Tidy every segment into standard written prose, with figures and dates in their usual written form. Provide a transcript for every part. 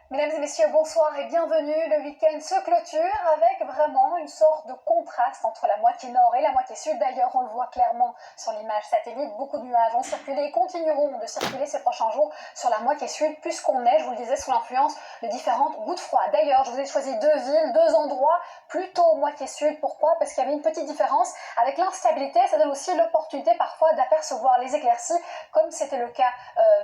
Mesdames et messieurs, bonsoir et bienvenue. Le week-end se clôture avec vraiment une sorte de contraste entre la moitié nord et la moitié sud. D'ailleurs, on le voit clairement sur l'image satellite. Beaucoup de nuages ont circulé et continueront de circuler ces prochains jours sur la moitié sud puisqu'on est, je vous le disais, sous l'influence de différentes gouttes froides. D'ailleurs, je vous ai choisi deux villes, deux endroits plutôt moitié sud. Pourquoi? Parce qu'il y avait une petite différence avec l'instabilité. Ça donne aussi l'opportunité parfois d'apercevoir les éclaircies comme c'était le cas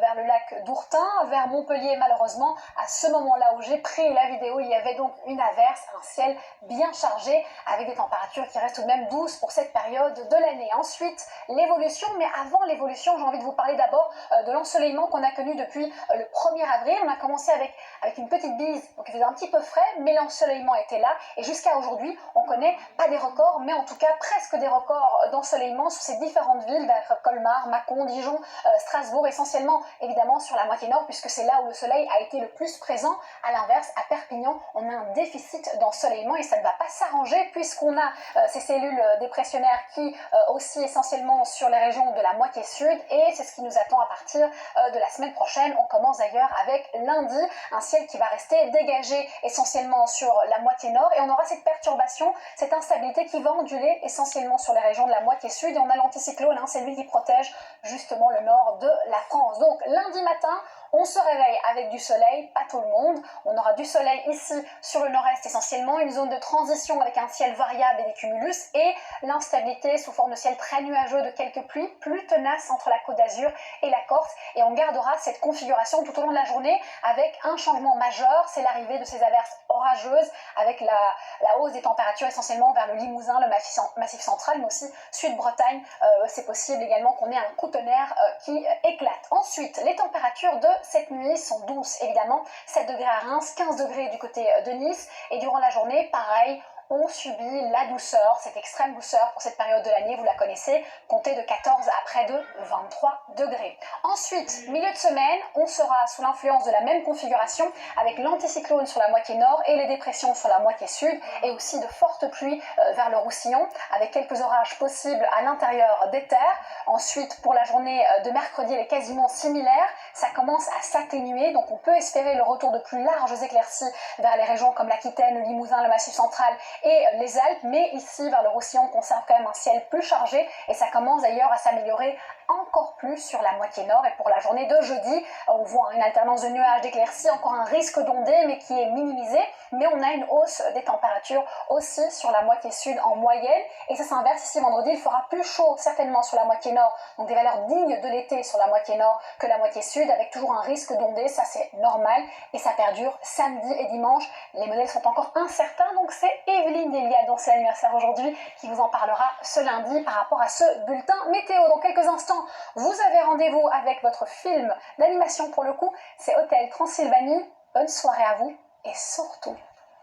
vers le lac d'Ourtin, vers Montpellier malheureusement. À ce moment-là où j'ai pris la vidéo, il y avait donc une averse, un ciel bien chargé avec des températures qui restent tout de même douces pour cette période de l'année. Ensuite, l'évolution, mais avant l'évolution, j'ai envie de vous parler d'abord de l'ensoleillement qu'on a connu depuis le 1er avril. On a commencé avec une petite bise, donc il faisait un petit peu frais, mais l'ensoleillement était là. Et jusqu'à aujourd'hui, on connaît pas des records, mais en tout cas presque des records d'ensoleillement sur ces différentes villes, vers Colmar, Mâcon, Dijon, Strasbourg, essentiellement évidemment sur la moitié nord, puisque c'est là où le soleil a été le plus présent. À l'inverse, à Perpignan, on a un déficit d'ensoleillement et ça ne va pas s'arranger puisqu'on a ces cellules dépressionnaires qui oscillent essentiellement sur les régions de la moitié sud et c'est ce qui nous attend à partir de la semaine prochaine. On commence d'ailleurs avec lundi, un ciel qui va rester dégagé essentiellement sur la moitié nord et on aura cette perturbation, cette instabilité qui va onduler essentiellement sur les régions de la moitié sud et on a l'anticyclone, c'est lui qui protège justement le nord de la France. Donc lundi matin, on se réveille avec du soleil, pas tout le monde. On aura du soleil ici sur le nord-est essentiellement, une zone de transition avec un ciel variable et des cumulus et l'instabilité sous forme de ciel très nuageux de quelques pluies, plus tenace entre la Côte d'Azur et la Corse. Et on gardera cette configuration tout au long de la journée avec un changement majeur, c'est l'arrivée de ces averses orageuses avec la hausse des températures essentiellement vers le Limousin, le Massif central, mais aussi Sud-Bretagne. C'est possible également qu'on ait un coup de tonnerre qui éclate. Ensuite, les températures de cette nuit sont douces évidemment, 7 degrés à Reims, 15 degrés du côté de Nice et durant la journée, pareil, on subit la douceur, cette extrême douceur pour cette période de l'année, vous la connaissez, comptez de 14 à près de 23 degrés. Ensuite, milieu de semaine, on sera sous l'influence de la même configuration avec l'anticyclone sur la moitié nord et les dépressions sur la moitié sud et aussi de fortes pluies vers le Roussillon avec quelques orages possibles à l'intérieur des terres. Ensuite, pour la journée de mercredi, elle est quasiment similaire, ça commence à s'atténuer, donc on peut espérer le retour de plus larges éclaircies vers les régions comme l'Aquitaine, le Limousin, le Massif central et les Alpes, mais ici vers le Roussillon on conserve quand même un ciel plus chargé et ça commence d'ailleurs à s'améliorer encore plus sur la moitié nord et pour la journée de jeudi on voit une alternance de nuages, d'éclaircies, encore un risque d'ondée mais qui est minimisé, mais on a une hausse des températures aussi sur la moitié sud en moyenne et ça s'inverse ici vendredi, il fera plus chaud certainement sur la moitié nord, donc des valeurs dignes de l'été sur la moitié nord que la moitié sud avec toujours un risque d'ondée, ça c'est normal et ça perdure samedi et dimanche, les modèles sont encore incertains donc c'est Evelyne Delia dont c'est l'anniversaire aujourd'hui qui vous en parlera ce lundi par rapport à ce bulletin météo. Dans quelques instants, vous avez rendez-vous avec votre film d'animation pour le coup, c'est Hôtel Transylvanie. Bonne soirée à vous et surtout,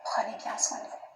prenez bien soin de vous.